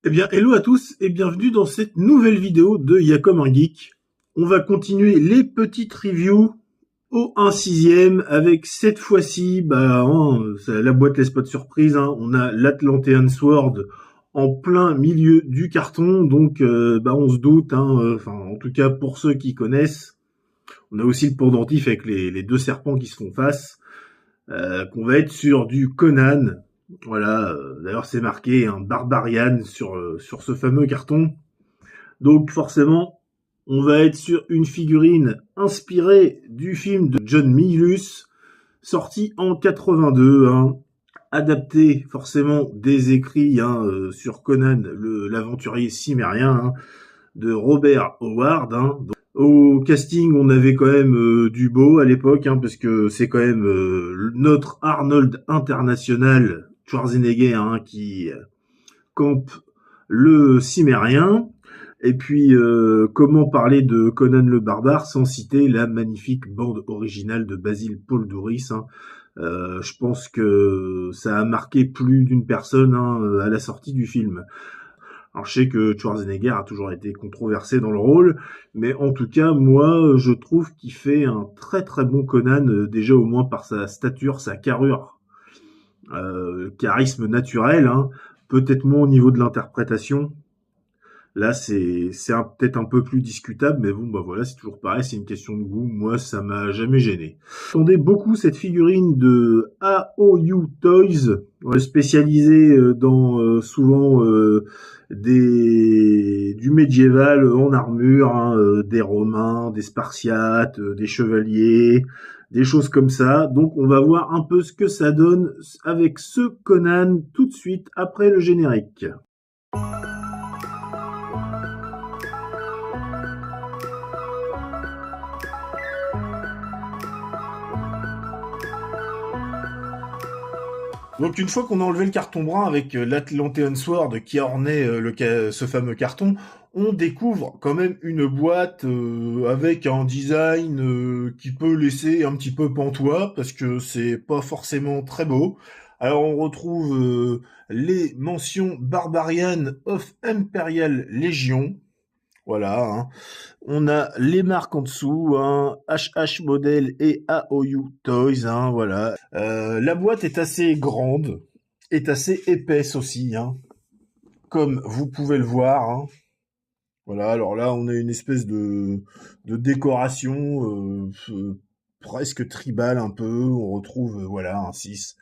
Eh bien, hello à tous et bienvenue dans cette nouvelle vidéo de Y'a comme un geek. On va continuer les petites reviews au 1/6 avec cette fois-ci, la boîte laisse pas de surprise, hein. On a l'Atlantean Sword en plein milieu du carton, donc on se doute, hein, en tout cas pour ceux qui connaissent. On a aussi le pendentif avec les deux serpents qui se font face, qu'on va être sur du Conan. Voilà, d'ailleurs c'est marqué un Barbarian sur ce fameux carton. Donc forcément, on va être sur une figurine inspirée du film de John Milius, sorti en 82, hein, adapté forcément des écrits, sur Conan, l'aventurier cimérien, hein, de Robert Howard. Hein. Donc, au casting, on avait quand même du beau à l'époque, hein, parce que c'est quand même notre Arnold international, Schwarzenegger, hein, qui campe le cimérien. Et puis, comment parler de Conan le Barbare sans citer la magnifique bande originale de Basil Paul Douris, hein. Je pense que ça a marqué plus d'une personne, hein, à la sortie du film. Alors je sais que Schwarzenegger a toujours été controversé dans le rôle, mais en tout cas, moi, je trouve qu'il fait un très très bon Conan, déjà au moins par sa stature, sa carrure, charisme naturel, hein. Peut-être moins au niveau de l'interprétation. Là, c'est peut-être un peu plus discutable, mais bon, bah voilà, c'est toujours pareil, c'est une question de goût. Moi, ça m'a jamais gêné. J'attendais beaucoup cette figurine de AOU Toys, spécialisée dans souvent du médiéval en armure, hein, des Romains, des Spartiates, des chevaliers, des choses comme ça. Donc, on va voir un peu ce que ça donne avec ce Conan tout de suite après le générique. Donc une fois qu'on a enlevé le carton brun avec l'Atlantean Sword qui ornait ce fameux carton, on découvre quand même une boîte avec un design qui peut laisser un petit peu pantois parce que c'est pas forcément très beau. Alors on retrouve les mentions Barbarian of Imperial Legion. Voilà, hein. On a les marques en dessous, hein, HH Model et AOU Toys, hein, voilà. La boîte est assez grande, est assez épaisse aussi, hein, comme vous pouvez le voir, hein. Voilà, alors là, on a une espèce de décoration presque tribale un peu. On retrouve, voilà, un 6,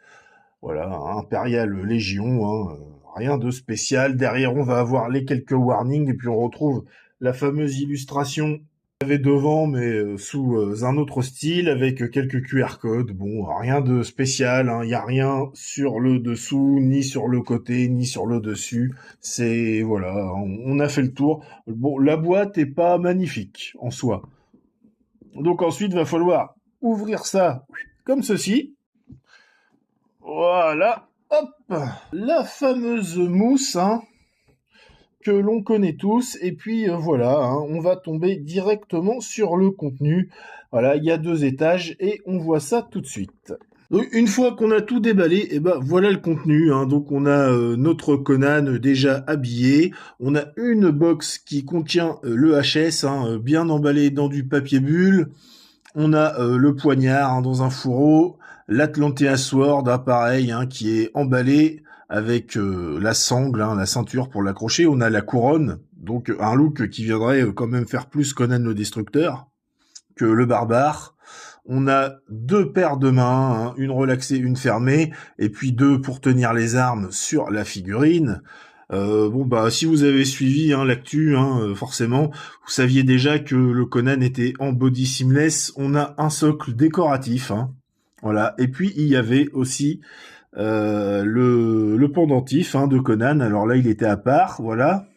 voilà, un Imperial Légion, hein, rien de spécial. Derrière, on va avoir les quelques warnings, et puis on retrouve la fameuse illustration qu'il y avait devant, mais sous un autre style, avec quelques QR codes. Bon, rien de spécial, hein, il n'y a rien sur le dessous, ni sur le côté, ni sur le dessus. C'est, voilà, on a fait le tour. Bon, la boîte est pas magnifique en soi. Donc ensuite, va falloir ouvrir ça comme ceci. Voilà, hop, la fameuse mousse, hein, que l'on connaît tous. Et puis voilà, hein, on va tomber directement sur le contenu. Voilà, il y a 2 étages et on voit ça tout de suite. Donc une fois qu'on a tout déballé, et ben voilà le contenu, hein. Donc on a notre Conan déjà habillé, on a une box qui contient le HS, hein, bien emballé dans du papier bulle. On a le poignard, hein, dans un fourreau, l'Atlantea Sword, hein, pareil, hein, qui est emballé avec la sangle, hein, la ceinture pour l'accrocher. On a la couronne, donc un look qui viendrait quand même faire plus Conan le Destructeur que le barbare. On a 2 paires de mains, hein, une relaxée, une fermée, et puis 2 pour tenir les armes sur la figurine. Si vous avez suivi, hein, l'actu, hein, forcément, vous saviez déjà que le Conan était en body seamless. On a un socle décoratif, hein, voilà. Et puis il y avait aussi le pendentif, hein, de Conan. Alors là, il était à part, voilà.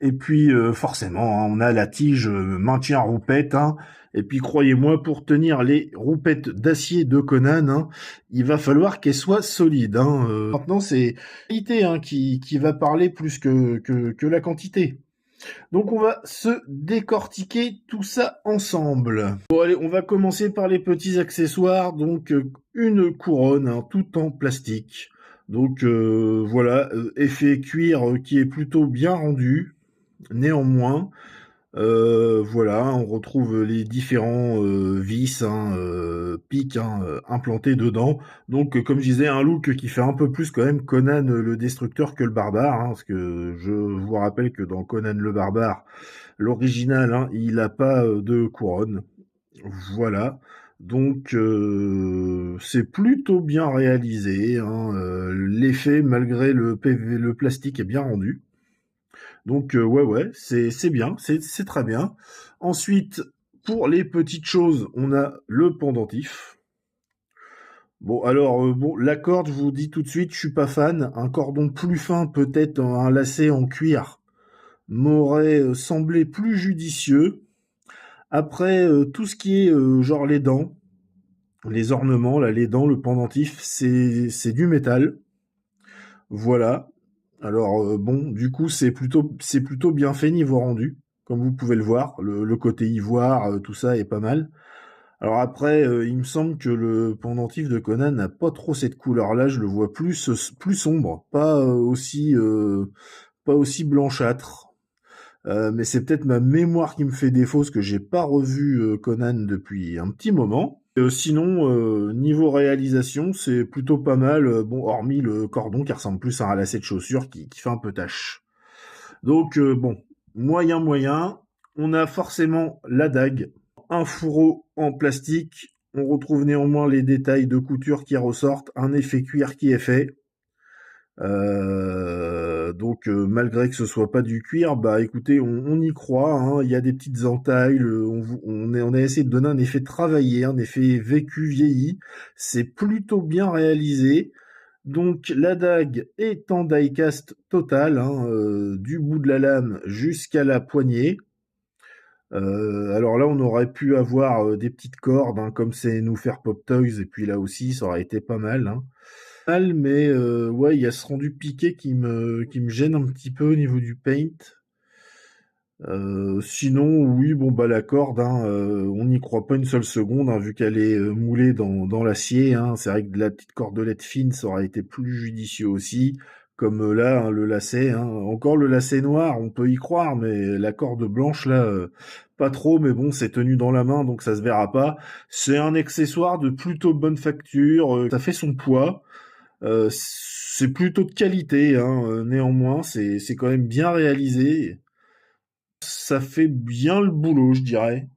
Et puis forcément, hein, on a la tige maintien roupette, hein. Et puis croyez-moi, pour tenir les roupettes d'acier de Conan, hein, il va falloir qu'elles soient solides, hein. Maintenant, c'est la qualité, hein, qui va parler plus que la quantité. Donc on va se décortiquer tout ça ensemble. Bon allez, on va commencer par les petits accessoires. Donc une couronne, hein, tout en plastique. Donc voilà, effet cuir qui est plutôt bien rendu. Néanmoins, voilà, on retrouve les différents vis, hein, pics hein, implantés dedans. Donc, comme je disais, un look qui fait un peu plus quand même Conan le Destructeur que le Barbare, hein, parce que je vous rappelle que dans Conan le Barbare, l'original, hein, il n'a pas de couronne. Voilà. Donc, c'est plutôt bien réalisé, hein, l'effet, malgré le plastique, est bien rendu. Donc ouais ouais, c'est bien, c'est très bien. Ensuite, pour les petites choses, on a le pendentif. Bon alors bon, la corde, je vous dis tout de suite, je suis pas fan. Un cordon plus fin, peut-être un lacet en cuir, m'aurait semblé plus judicieux. Après tout ce qui est genre les dents, les ornements, là, les dents, le pendentif, c'est du métal. Voilà. Alors bon, du coup, c'est plutôt bien fait niveau rendu, comme vous pouvez le voir. Le côté ivoire, tout ça est pas mal. Alors après, il me semble que le pendentif de Conan n'a pas trop cette couleur-là. Je le vois plus sombre, pas aussi blanchâtre. Mais c'est peut-être ma mémoire qui me fait défaut, parce que j'ai pas revu Conan depuis un petit moment. Sinon, niveau réalisation, c'est plutôt pas mal. Bon, hormis le cordon qui ressemble plus à un lacet de chaussure qui fait un peu tache. Donc bon, moyen moyen. On a forcément la dague, un fourreau en plastique. On retrouve néanmoins les détails de couture qui ressortent, un effet cuir qui est fait. Donc malgré que ce soit pas du cuir, bah écoutez, on y croit, hein. Il y a des petites entailles, on a essayé de donner un effet travaillé, un effet vécu, vieilli. C'est plutôt bien réalisé. Donc la dague est en die-cast total, hein, du bout de la lame jusqu'à la poignée. Alors là, on aurait pu avoir des petites cordes, hein, comme c'est nous faire Pop Toys, et puis là aussi, ça aurait été pas mal, hein. Mal, mais ouais, il y a ce rendu piqué qui me gêne un petit peu au niveau du paint. Sinon, oui, bon bah la corde, hein, on n'y croit pas une seule seconde, hein, vu qu'elle est moulée dans l'acier, hein. C'est vrai que de la petite cordelette fine, ça aurait été plus judicieux aussi. Comme là, hein, le lacet, hein. Encore le lacet noir, on peut y croire, mais la corde blanche là, pas trop. Mais bon, c'est tenu dans la main, donc ça se verra pas. C'est un accessoire de plutôt bonne facture. Ça fait son poids. C'est plutôt de qualité, hein, néanmoins, c'est quand même bien réalisé. Ça fait bien le boulot, je dirais.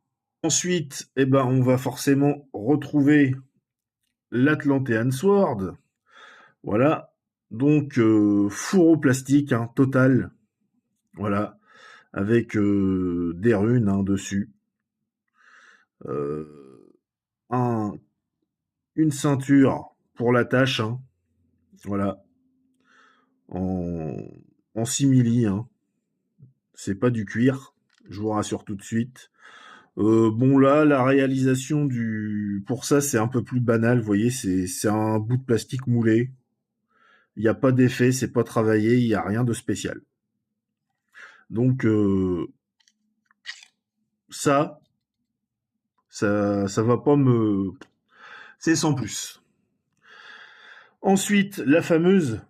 Ensuite, eh ben, on va forcément retrouver l'Atlantean Sword. Voilà. Donc, fourreau plastique, hein, total. Voilà. Avec des runes hein, dessus. Euh, un, une ceinture pour l'attache. Hein, voilà. En, en simili. Hein. C'est pas du cuir. Je vous rassure tout de suite. Bon là, la réalisation pour ça, c'est un peu plus banal. Vous voyez, c'est un bout de plastique moulé. Il n'y a pas d'effet, c'est pas travaillé, il n'y a rien de spécial. Donc ça, ça va pas me, c'est sans plus. Ensuite, la fameuse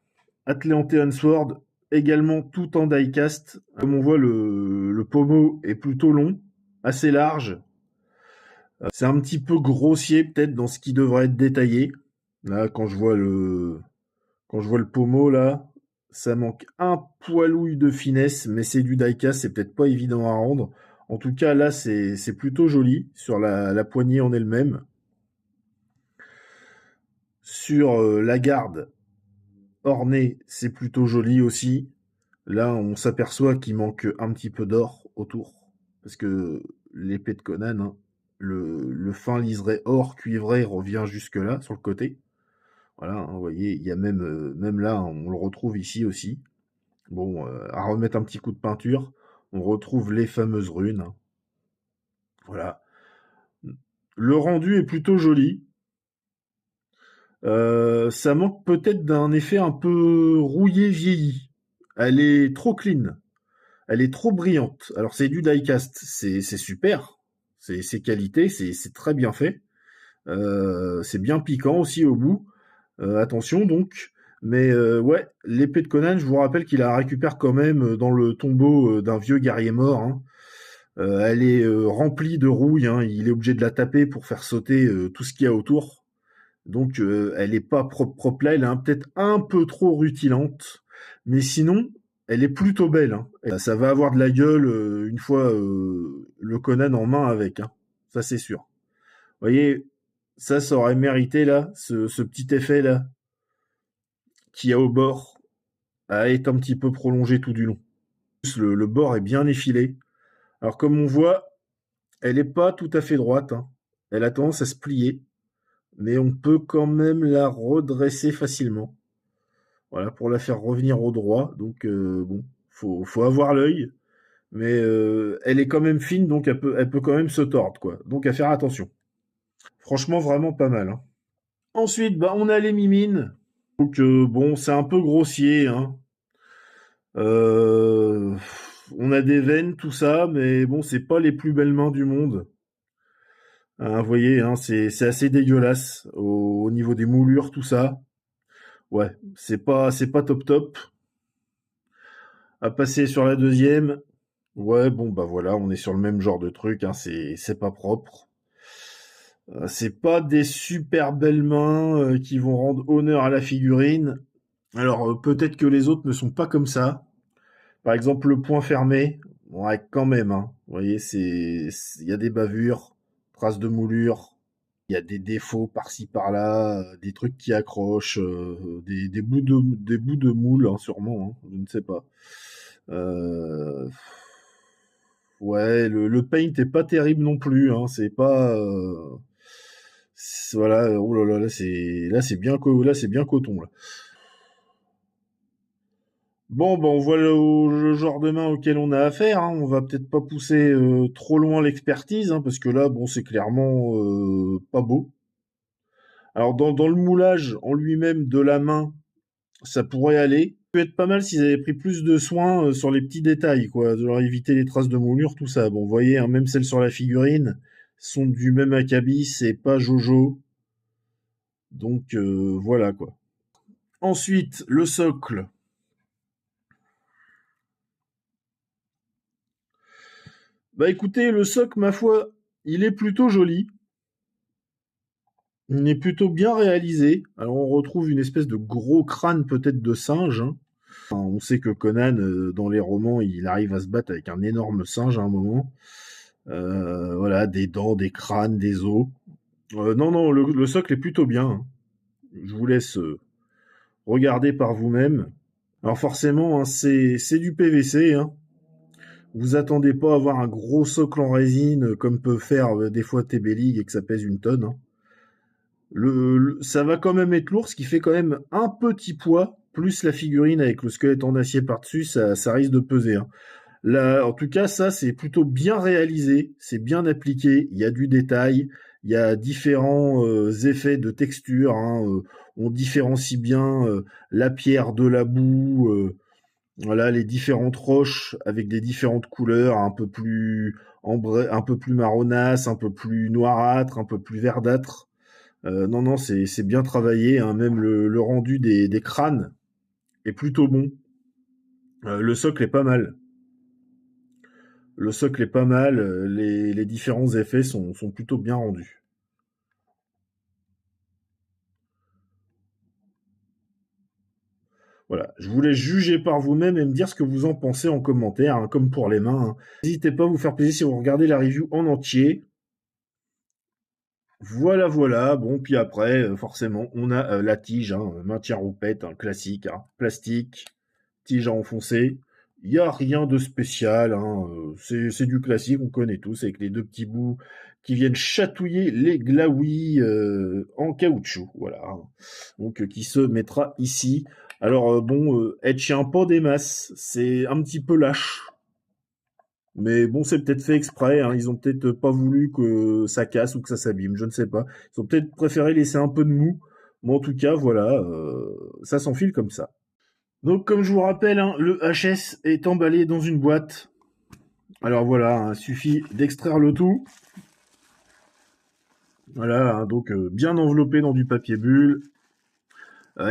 Atlantean Sword, également tout en die-cast. Comme on voit, le pommeau est plutôt long, assez large. C'est un petit peu grossier peut-être dans ce qui devrait être détaillé. Là, quand je vois le pommeau là, ça manque un poilouille de finesse, mais c'est du die-cast, c'est peut-être pas évident à rendre. En tout cas, là, c'est plutôt joli sur la poignée en elle-même. Sur la garde ornée, c'est plutôt joli aussi. Là, on s'aperçoit qu'il manque un petit peu d'or autour, parce que l'épée de Conan, hein, le fin liseré or cuivré revient jusque là sur le côté. Voilà, hein, vous voyez, il y a même là, hein, on le retrouve ici aussi. Bon, à remettre un petit coup de peinture, on retrouve les fameuses runes. Hein. Voilà. Le rendu est plutôt joli. Ça manque peut-être d'un effet un peu rouillé vieilli. Elle est trop clean. Elle est trop brillante. Alors c'est du die-cast, c'est super. C'est qualité, c'est très bien fait. C'est bien piquant aussi au bout. Attention donc. Mais ouais, l'épée de Conan, je vous rappelle qu'il la récupère quand même dans le tombeau d'un vieux guerrier mort, hein. Elle est remplie de rouille, hein. Il est obligé de la taper pour faire sauter tout ce qu'il y a autour. Donc elle est pas propre là, elle est peut-être un peu trop rutilante. Mais sinon, elle est plutôt belle, hein. Et ça va avoir de la gueule une fois le Conan en main avec, hein. Ça c'est sûr. Vous voyez, ça aurait mérité là, ce petit effet là, qu'il y a au bord, à être un petit peu prolongé tout du long. Le bord est bien effilé. Alors comme on voit, elle est pas tout à fait droite, hein. Elle a tendance à se plier, mais on peut quand même la redresser facilement. Voilà, pour la faire revenir au droit. Donc bon, faut avoir l'œil, mais elle est quand même fine, donc elle peut quand même se tordre, quoi. Donc à faire attention. Franchement, vraiment pas mal, hein. Ensuite, bah, on a les mimines. Donc bon, c'est un peu grossier, hein. Euh, on a des veines, tout ça, mais bon, c'est pas les plus belles mains du monde. Hein, vous voyez, hein, c'est assez dégueulasse au niveau des moulures, tout ça. Ouais, c'est pas top top. À passer sur la deuxième. Ouais, bon bah voilà, on est sur le même genre de truc, hein, c'est pas propre. C'est pas des super belles mains qui vont rendre honneur à la figurine. Alors peut-être que les autres ne sont pas comme ça. Par exemple, le poing fermé, ouais, quand même, hein. Vous voyez, il y a des bavures, traces de moulure, il y a des défauts par-ci par-là, des trucs qui accrochent, des bouts de moule, hein, sûrement, hein, je ne sais pas. Euh, ouais, le paint est pas terrible non plus, hein, c'est pas, voilà, oh là là, là c'est bien coton là. Bon, ben on voit le genre de main auquel on a affaire, hein. On va peut-être pas pousser trop loin l'expertise, hein, parce que là, bon, c'est clairement pas beau. Alors dans le moulage en lui-même de la main, ça pourrait aller. Ça peut être pas mal s'ils avaient pris plus de soin sur les petits détails, quoi, de leur éviter les traces de moulure, tout ça. Bon, vous voyez, hein, même celles sur la figurine sont du même acabit, c'est pas Jojo. Donc voilà quoi. Ensuite, le socle. Bah écoutez, le socle, ma foi, il est plutôt joli. Il est plutôt bien réalisé. Alors on retrouve une espèce de gros crâne peut-être de singe, hein. Enfin, on sait que Conan, dans les romans, il arrive à se battre avec un énorme singe à un moment. Voilà, des dents, des crânes, des os. Non, non, le socle est plutôt bien, hein. Je vous laisse regarder par vous-même. Alors forcément, hein, c'est du PVC, hein. Vous attendez pas à avoir un gros socle en résine comme peut faire des fois TB League et que ça pèse une tonne, hein. Ça va quand même être lourd, ce qui fait quand même un petit poids, plus la figurine avec le squelette en acier par-dessus, ça risque de peser, hein. Là, en tout cas, ça, c'est plutôt bien réalisé, c'est bien appliqué, il y a du détail, il y a différents effets de texture, hein, on différencie bien la pierre de la boue, voilà, les différentes roches avec des différentes couleurs, un peu plus un peu plus marronasse, un peu plus noirâtre, un peu plus verdâtre. Non, non, c'est bien travaillé, hein, même le rendu des crânes est plutôt bon. Le socle est pas mal. Le socle est pas mal, les différents effets sont plutôt bien rendus. Voilà, je vous laisse juger par vous-même et me dire ce que vous en pensez en commentaire, hein, comme pour les mains, hein. N'hésitez pas à vous faire plaisir si vous regardez la review en entier. Voilà, voilà. Bon, puis après, forcément, on a la tige, hein, maintien roupette, un classique, hein, plastique, tige à enfoncer. Il n'y a rien de spécial, hein, c'est du classique, on connaît tous, avec les deux petits bouts qui viennent chatouiller les glaouis en caoutchouc, voilà, hein. Donc qui se mettra ici. Alors bon, elle tient pas des masses, c'est un petit peu lâche. Mais bon, c'est peut-être fait exprès, hein. Ils ont peut-être pas voulu que ça casse ou que ça s'abîme, je ne sais pas. Ils ont peut-être préféré laisser un peu de mou. Mais en tout cas, voilà, ça s'enfile comme ça. Donc, comme je vous rappelle, hein, le HS est emballé dans une boîte. Alors voilà, hein, suffit d'extraire le tout. Voilà, hein, donc bien enveloppé dans du papier bulle.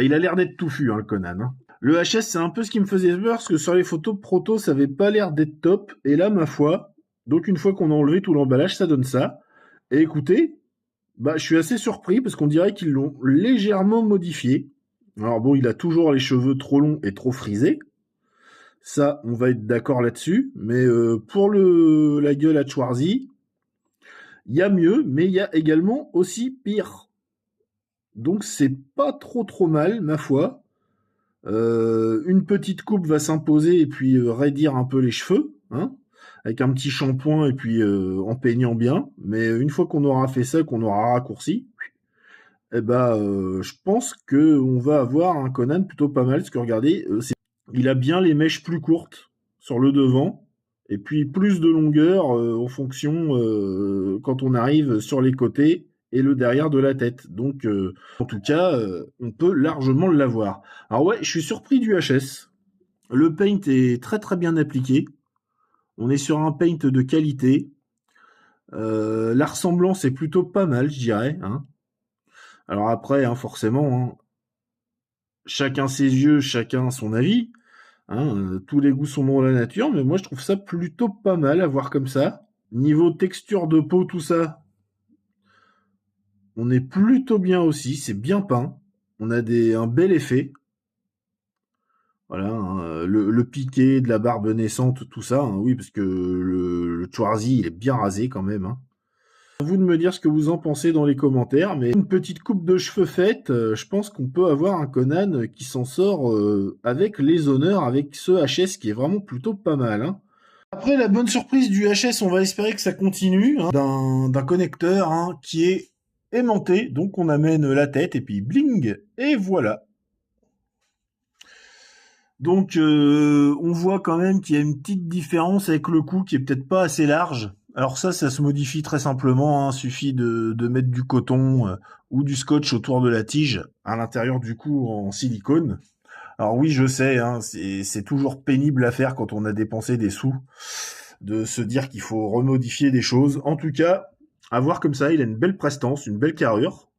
Il a l'air d'être touffu, hein, le Conan. Hein. Le HS, c'est un peu ce qui me faisait peur, parce que sur les photos proto, ça avait pas l'air d'être top. Et là, ma foi, donc une fois qu'on a enlevé tout l'emballage, ça donne ça. Et écoutez, bah, je suis assez surpris, parce qu'on dirait qu'ils l'ont légèrement modifié. Alors bon, il a toujours les cheveux trop longs et trop frisés. Ça, on va être d'accord là-dessus. Mais pour la gueule à Schwarzy, il y a mieux, mais il y a également aussi pire. Donc c'est pas trop mal, ma foi. Une petite coupe va s'imposer et puis raidir un peu les cheveux, hein, avec un petit shampoing et puis en peignant bien. Mais une fois qu'on aura fait ça, qu'on aura raccourci, eh ben, je pense que on va avoir un Conan plutôt pas mal. Parce que regardez, il a bien les mèches plus courtes sur le devant et puis plus de longueur en fonction quand on arrive sur les côtés et le derrière de la tête. Donc, en tout cas, on peut largement l'avoir. Alors ouais, je suis surpris du HS. Le paint est très bien appliqué. On est sur un paint de qualité. La ressemblance est plutôt pas mal, je dirais. Hein. Alors après, hein, forcément, hein, chacun ses yeux, chacun son avis. Hein, tous les goûts sont dans la nature, mais moi je trouve ça plutôt pas mal à voir comme ça. Niveau texture de peau, tout ça, on est plutôt bien aussi, c'est bien peint. On a un bel effet. Voilà, hein, le piqué de la barbe naissante, tout ça, hein, oui, parce que le Schwarzy, il est bien rasé quand même. Hein. À vous de me dire ce que vous en pensez dans les commentaires, mais une petite coupe de cheveux faite, je pense qu'on peut avoir un Conan qui s'en sort avec les honneurs, avec ce HS qui est vraiment plutôt pas mal. Hein. Après la bonne surprise du HS, on va espérer que ça continue, hein, d'un connecteur hein, qui est aimanté, donc on amène la tête et puis bling, et voilà. Donc on voit quand même qu'il y a une petite différence avec le cou qui est peut-être pas assez large. Alors ça se modifie très simplement, hein, suffit de mettre du coton ou du scotch autour de la tige à l'intérieur du cou en silicone. Alors oui, je sais, hein, c'est toujours pénible à faire quand on a dépensé des sous, de se dire qu'il faut remodifier des choses. En tout cas, à voir comme ça, il a une belle prestance, une belle carrure.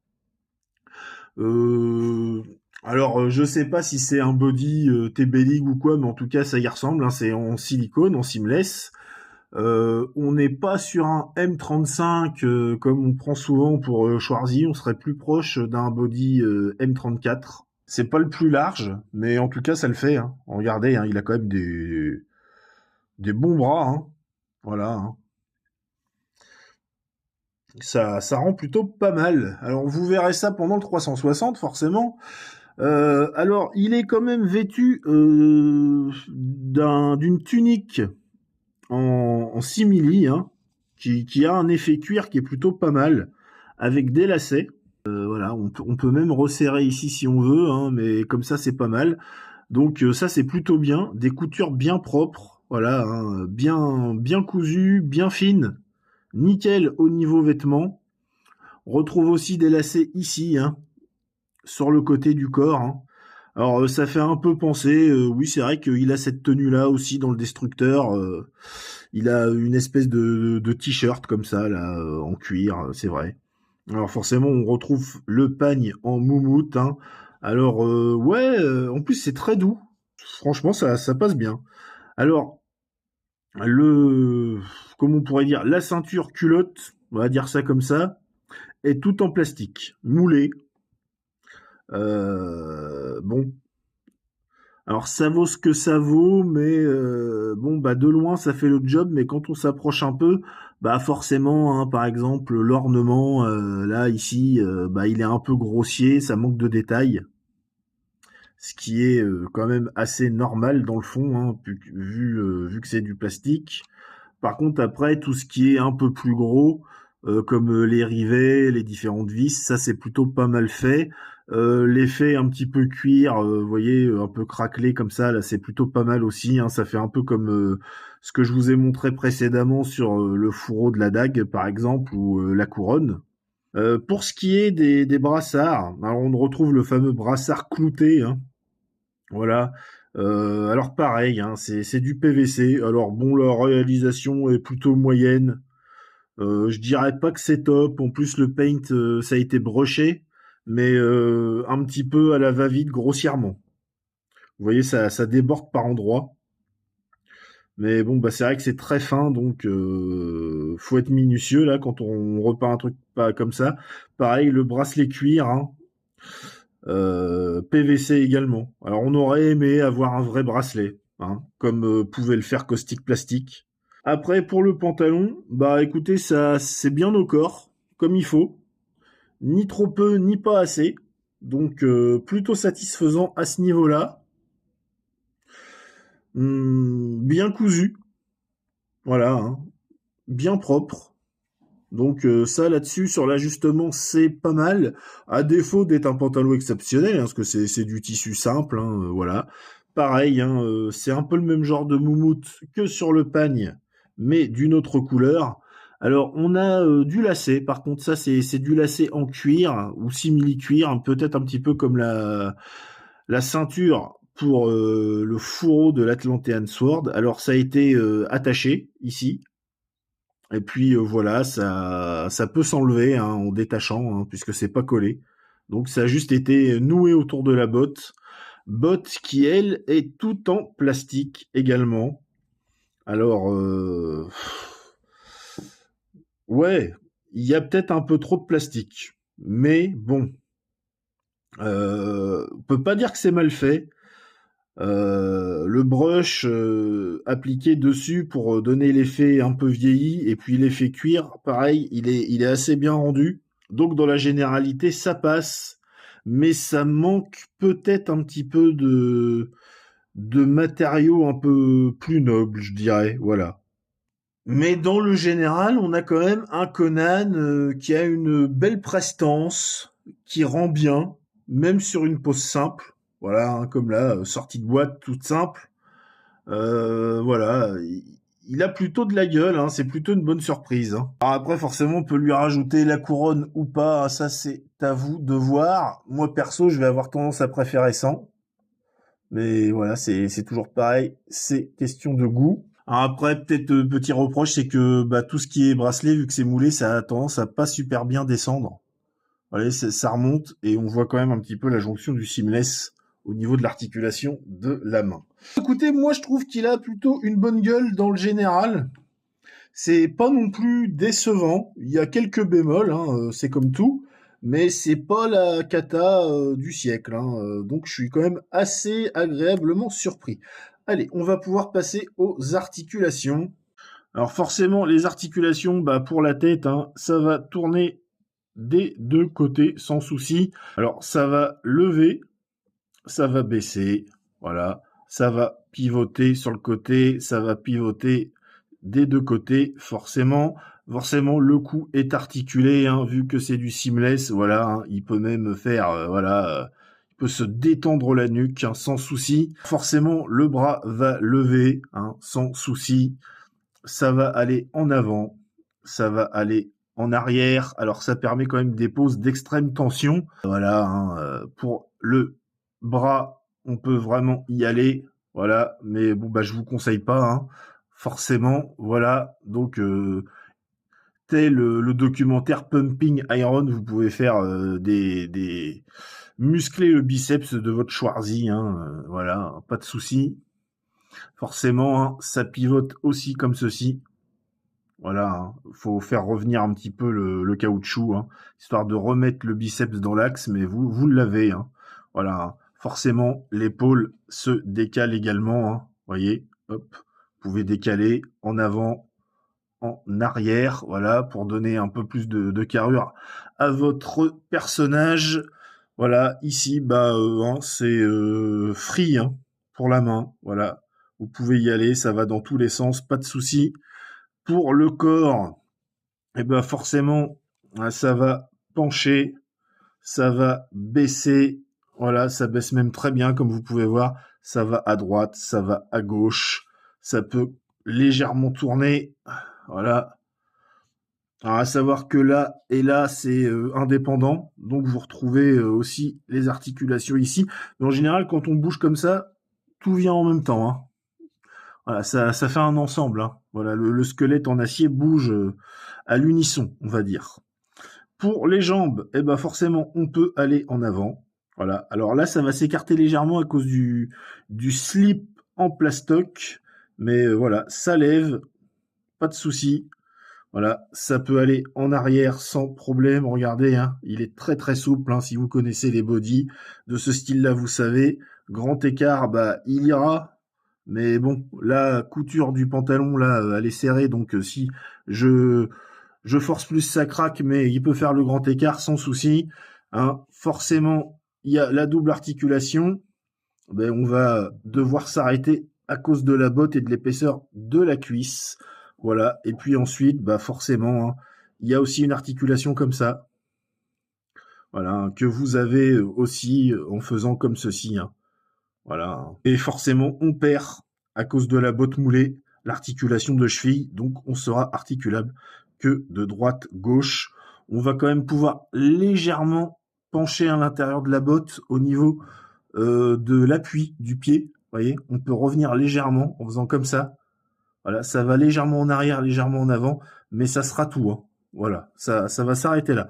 Alors, je sais pas si c'est un body TB-League ou quoi, mais en tout cas, ça y ressemble. Hein, c'est en silicone, en seamless. On n'est pas sur un M35 comme on prend souvent pour Schwarzy. On serait plus proche d'un body M34. C'est pas le plus large, mais en tout cas, ça le fait. Hein. Regardez, hein, il a quand même des bons bras. Hein. Voilà. Hein. Ça rend plutôt pas mal. Alors, vous verrez ça pendant le 360, forcément. Alors, il est quand même vêtu d'une tunique en simili, hein, qui a un effet cuir qui est plutôt pas mal, avec des lacets. Voilà, on peut même resserrer ici si on veut, hein, mais comme ça c'est pas mal. Donc ça c'est plutôt bien, des coutures bien propres, voilà, hein, bien cousues, bien fines, nickel au niveau vêtements. On retrouve aussi des lacets ici, hein, sur le côté du corps. Hein. Alors ça fait un peu penser, oui c'est vrai qu'il a cette tenue là aussi dans le destructeur. Il a une espèce de t-shirt comme ça là en cuir, c'est vrai. Alors forcément on retrouve le pagne en moumoute. Hein. Alors ouais, en plus c'est très doux. Franchement ça passe bien. Alors le comment on pourrait dire la ceinture culotte, on va dire ça comme ça, est tout en plastique, moulé. Bon, alors ça vaut ce que ça vaut, mais bon bah de loin ça fait le job, mais quand on s'approche un peu, bah forcément, hein, par exemple l'ornement là ici, bah il est un peu grossier, ça manque de détails, ce qui est quand même assez normal dans le fond, hein, vu que c'est du plastique. Par contre après tout ce qui est un peu plus gros, comme les rivets, les différentes vis, ça c'est plutôt pas mal fait. L'effet un petit peu cuir, vous voyez, un peu craquelé comme ça, là c'est plutôt pas mal aussi. Hein, ça fait un peu comme ce que je vous ai montré précédemment sur le fourreau de la dague par exemple, ou la couronne. Pour ce qui est des brassards, alors on retrouve le fameux brassard clouté. Hein, voilà. Alors pareil, hein, c'est du PVC. Alors bon, la réalisation est plutôt moyenne. Je dirais pas que c'est top. En plus, le paint, ça a été broché. mais un petit peu à la va-vite, grossièrement. Vous voyez, ça déborde par endroits. Mais bon, bah c'est vrai que c'est très fin, donc faut être minutieux là quand on repeint un truc pas comme ça. Pareil, le bracelet cuir, hein, PVC également. Alors on aurait aimé avoir un vrai bracelet, hein, comme pouvait le faire Caustic Plastique. Après pour le pantalon, bah écoutez, ça c'est bien au corps, comme il faut, ni trop peu ni pas assez. Donc plutôt satisfaisant à ce niveau-là. Bien cousu, voilà, hein, bien propre. Donc ça là-dessus sur l'ajustement c'est pas mal, à défaut d'être un pantalon exceptionnel, hein, parce que c'est du tissu simple, hein, voilà. Pareil, hein, c'est un peu le même genre de moumoute que sur le pagne, mais d'une autre couleur. Alors on a du lacet, par contre ça c'est du lacet en cuir ou simili-cuir, hein, peut-être un petit peu comme la ceinture pour le fourreau de l'Atlantean Sword. Alors ça a été attaché ici. Et puis voilà, ça peut s'enlever hein, en détachant, hein, puisque c'est pas collé. Donc ça a juste été noué autour de la botte. Botte qui, elle, est tout en plastique également. Alors, ouais, il y a peut-être un peu trop de plastique. Mais bon, on peut pas dire que c'est mal fait. Le brush appliqué dessus pour donner l'effet un peu vieilli et puis l'effet cuir, pareil, il est assez bien rendu. Donc dans la généralité, ça passe, mais ça manque peut-être un petit peu de matériaux un peu plus nobles, je dirais, voilà. Mais dans le général, on a quand même un Conan qui a une belle prestance, qui rend bien, même sur une pose simple. Voilà, hein, comme là, sortie de boîte toute simple. Voilà, il a plutôt de la gueule, hein, c'est plutôt une bonne surprise. Hein. Alors après, forcément, on peut lui rajouter la couronne ou pas, hein, ça c'est à vous de voir. Moi perso, je vais avoir tendance à préférer sans. Mais voilà, c'est toujours pareil, c'est question de goût. Alors après, peut-être petit reproche, c'est que bah, tout ce qui est bracelet, vu que c'est moulé, ça a tendance à pas super bien descendre. Voilà, ça remonte et on voit quand même un petit peu la jonction du seamless au niveau de l'articulation de la main. Écoutez, moi je trouve qu'il a plutôt une bonne gueule dans le général. C'est pas non plus décevant. Il y a quelques bémols, hein, c'est comme tout, mais c'est pas la cata du siècle. Hein, donc je suis quand même assez agréablement surpris. Allez, on va pouvoir passer aux articulations. Alors forcément, les articulations, bah, pour la tête, hein, ça va tourner des deux côtés sans souci. Alors ça va lever, ça va baisser, voilà, ça va pivoter sur le côté, ça va pivoter des deux côtés, forcément. Forcément, le cou est articulé, hein, vu que c'est du seamless, voilà, hein, il peut même faire, voilà, il peut se détendre la nuque, hein, sans souci. Forcément, le bras va lever, hein, sans souci. Ça va aller en avant, ça va aller en arrière. Alors, ça permet quand même des poses d'extrême tension. Voilà, hein, pour le bras, on peut vraiment y aller, voilà, mais bon, bah, je vous conseille pas, hein, forcément, voilà, donc, tel le documentaire Pumping Iron, vous pouvez faire muscler le biceps de votre Schwarzy, hein, voilà, pas de souci. Forcément, hein, ça pivote aussi comme ceci. Voilà, hein, faut faire revenir un petit peu le caoutchouc, hein, histoire de remettre le biceps dans l'axe, mais vous l'avez, hein. Voilà, hein. Forcément, l'épaule se décale également, hein. Voyez, hop, vous pouvez décaler en avant, en arrière, voilà, pour donner un peu plus de carrure à votre personnage. Voilà, ici, bah, hein, c'est free, hein, pour la main, voilà. Vous pouvez y aller, ça va dans tous les sens, pas de souci. Pour le corps, eh ben forcément, ça va pencher, ça va baisser, voilà, ça baisse même très bien, comme vous pouvez voir, ça va à droite, ça va à gauche, ça peut légèrement tourner, voilà. Alors à savoir que là et là, c'est indépendant, donc vous retrouvez aussi les articulations ici. Mais en général, quand on bouge comme ça, tout vient en même temps, hein. Voilà, ça fait un ensemble, hein. Voilà, le squelette en acier bouge à l'unisson, on va dire. Pour les jambes, eh ben forcément, on peut aller en avant. Voilà. Alors là, ça va s'écarter légèrement à cause du slip en plastoc. Mais voilà, ça lève, pas de souci. Voilà, ça peut aller en arrière sans problème. Regardez, hein, il est très très souple. Hein, si vous connaissez les bodys de ce style-là, vous savez. Grand écart, bah il ira. Mais bon, la couture du pantalon, là, elle est serrée. Donc si je, je force plus, ça craque. Mais il peut faire le grand écart sans souci. Hein. Forcément, il y a la double articulation. Ben, on va devoir s'arrêter à cause de la botte et de l'épaisseur de la cuisse. Voilà. Et puis ensuite, bah forcément, hein, il y a aussi une articulation comme ça. Voilà, hein, que vous avez aussi en faisant comme ceci. Hein. Voilà. Et forcément, on perd à cause de la botte moulée l'articulation de cheville. Donc, on sera articulable que de droite-gauche. On va quand même pouvoir légèrement pencher à l'intérieur de la botte au niveau de l'appui du pied. Vous voyez, on peut revenir légèrement en faisant comme ça. Voilà, ça va légèrement en arrière, légèrement en avant, mais ça sera tout. Hein. Voilà, ça va s'arrêter là.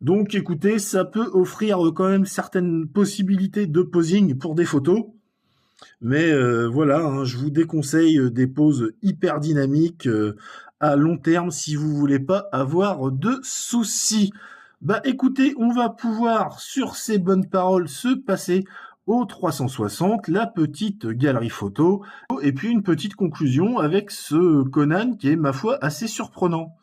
Donc, écoutez, ça peut offrir quand même certaines possibilités de posing pour des photos. Mais voilà, hein, je vous déconseille des poses hyper dynamiques à long terme si vous voulez pas avoir de soucis. Bah écoutez, on va pouvoir, sur ces bonnes paroles, se passer au 360, la petite galerie photo, et puis une petite conclusion avec ce Conan qui est, ma foi, assez surprenant.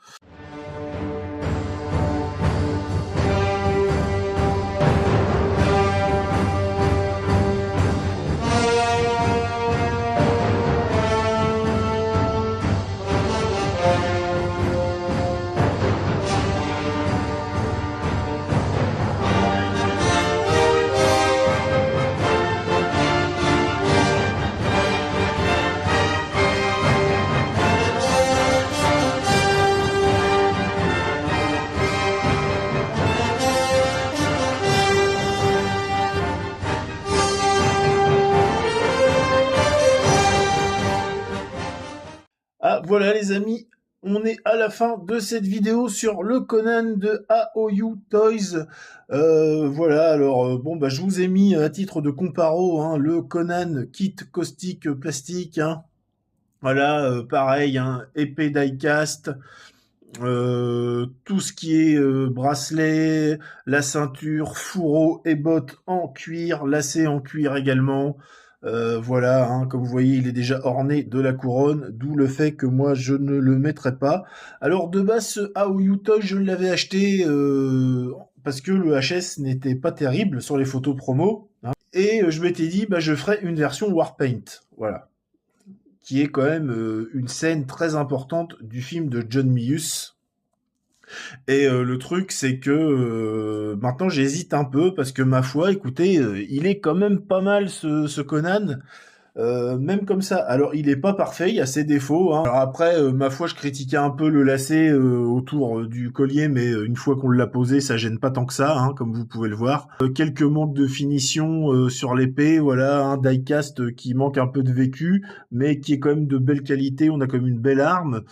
Ah, voilà les amis, on est à la fin de cette vidéo sur le Conan de AOU Toys. Voilà, alors bon, bah je vous ai mis à titre de comparo hein, le Conan kit caustique plastique. Hein. Voilà, pareil, hein, épée die-cast, tout ce qui est bracelet, la ceinture, fourreau et bottes en cuir, lacets en cuir également. Voilà, hein, comme vous voyez, il est déjà orné de la couronne, d'où le fait que moi je ne le mettrai pas. Alors de base, ce Aoyu Toy, je l'avais acheté parce que le HS n'était pas terrible sur les photos promo. Hein, et je m'étais dit, bah, je ferai une version Warpaint. Voilà. Qui est quand même une scène très importante du film de John Milius. Et le truc, c'est que maintenant j'hésite un peu parce que ma foi, écoutez, il est quand même pas mal ce Conan. Même comme ça. Alors, il est pas parfait, il y a ses défauts. Hein. Alors après, ma foi, je critiquais un peu le lacet autour du collier, mais une fois qu'on l'a posé, ça gêne pas tant que ça, hein, comme vous pouvez le voir. Quelques manques de finition sur l'épée, voilà, un die-cast qui manque un peu de vécu, mais qui est quand même de belle qualité. On a comme une belle arme.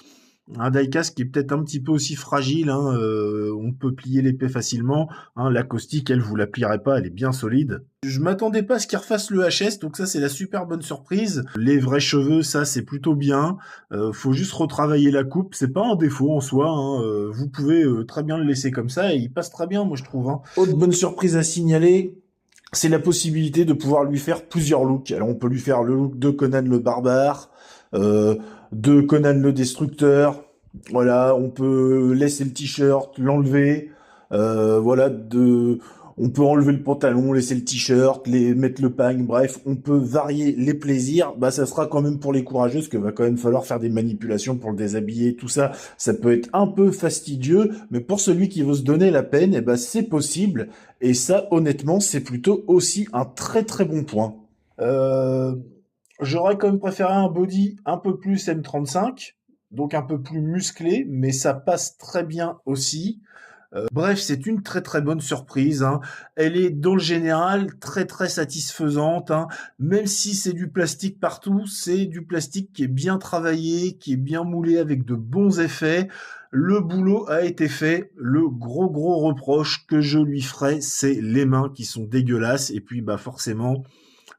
Un die-cast qui est peut-être un petit peu aussi fragile, hein, on peut plier l'épée facilement. Hein, la caustique, elle, vous la plierez pas, elle est bien solide. Je m'attendais pas à ce qu'il refasse le HS, donc ça c'est la super bonne surprise. Les vrais cheveux, ça c'est plutôt bien. Faut juste retravailler la coupe, c'est pas un défaut en soi. Hein. Vous pouvez très bien le laisser comme ça et il passe très bien, moi je trouve. Hein. Autre bonne surprise à signaler, c'est la possibilité de pouvoir lui faire plusieurs looks. Alors on peut lui faire le look de Conan le barbare, de Conan le destructeur. Voilà, on peut laisser le t-shirt, l'enlever. Voilà, on peut enlever le pantalon, laisser le t-shirt, mettre le pagne. Bref, on peut varier les plaisirs. Bah, ça sera quand même pour les courageux, parce qu'il va quand même falloir faire des manipulations pour le déshabiller. Tout ça, ça peut être un peu fastidieux, mais pour celui qui veut se donner la peine, eh ben, c'est possible. Et ça, honnêtement, c'est plutôt aussi un très très bon point. J'aurais quand même préféré un body un peu plus M35, donc un peu plus musclé, mais ça passe très bien aussi. Bref, c'est une très très bonne surprise, hein. Elle est dans le général très très satisfaisante, hein. Même si c'est du plastique partout, c'est du plastique qui est bien travaillé, qui est bien moulé avec de bons effets. Le boulot a été fait. Le gros reproche que je lui ferai, c'est les mains qui sont dégueulasses. Et puis bah forcément,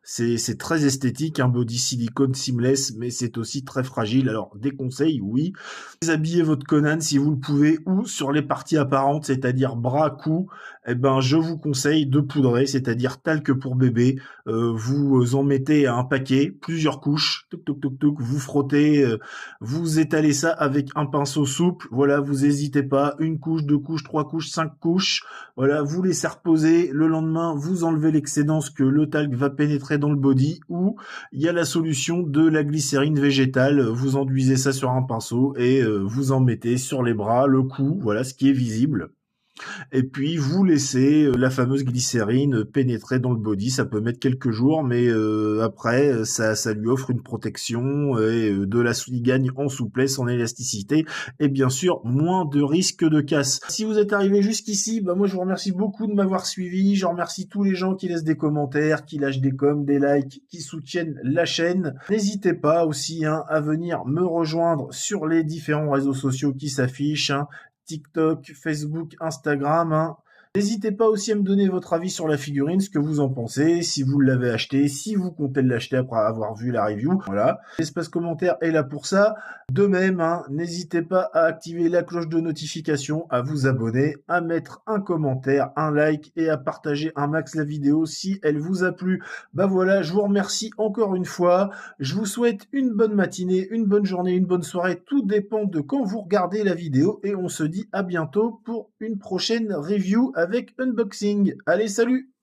c'est très esthétique, un body silicone seamless, mais c'est aussi très fragile. Alors, des conseils, oui. Déshabillez votre Conan si vous le pouvez, ou sur les parties apparentes, c'est-à-dire bras, cou, eh ben, je vous conseille de poudrer, c'est-à-dire talc pour bébé. Vous en mettez un paquet, plusieurs couches, toc, vous frottez, vous étalez ça avec un pinceau souple. Voilà, vous hésitez pas, une couche, deux couches, trois couches, cinq couches. Voilà, vous laissez reposer. Le lendemain, vous enlevez l'excédent que le talc va pénétrer dans le body, ou il y a la solution de la glycérine végétale. Vous enduisez ça sur un pinceau et vous en mettez sur les bras, le cou, voilà ce qui est visible. Et puis vous laissez la fameuse glycérine pénétrer dans le body. Ça peut mettre quelques jours, mais après ça lui offre une protection et il gagne en souplesse, en élasticité et bien sûr moins de risques de casse. Si vous êtes arrivé jusqu'ici, bah moi je vous remercie beaucoup de m'avoir suivi. Je remercie tous les gens qui laissent des commentaires, qui lâchent des coms, des likes, qui soutiennent la chaîne. N'hésitez pas aussi à venir me rejoindre sur les différents réseaux sociaux qui s'affichent, TikTok, Facebook, Instagram, hein. N'hésitez pas aussi à me donner votre avis sur la figurine, ce que vous en pensez, si vous l'avez acheté, si vous comptez l'acheter après avoir vu la review. Voilà, l'espace commentaire est là pour ça. De même, n'hésitez pas à activer la cloche de notification, à vous abonner, à mettre un commentaire, un like et à partager un max la vidéo si elle vous a plu. Bah voilà, je vous remercie encore une fois. Je vous souhaite une bonne matinée, une bonne journée, une bonne soirée. Tout dépend de quand vous regardez la vidéo et on se dit à bientôt pour une prochaine review avec unboxing. Allez, salut!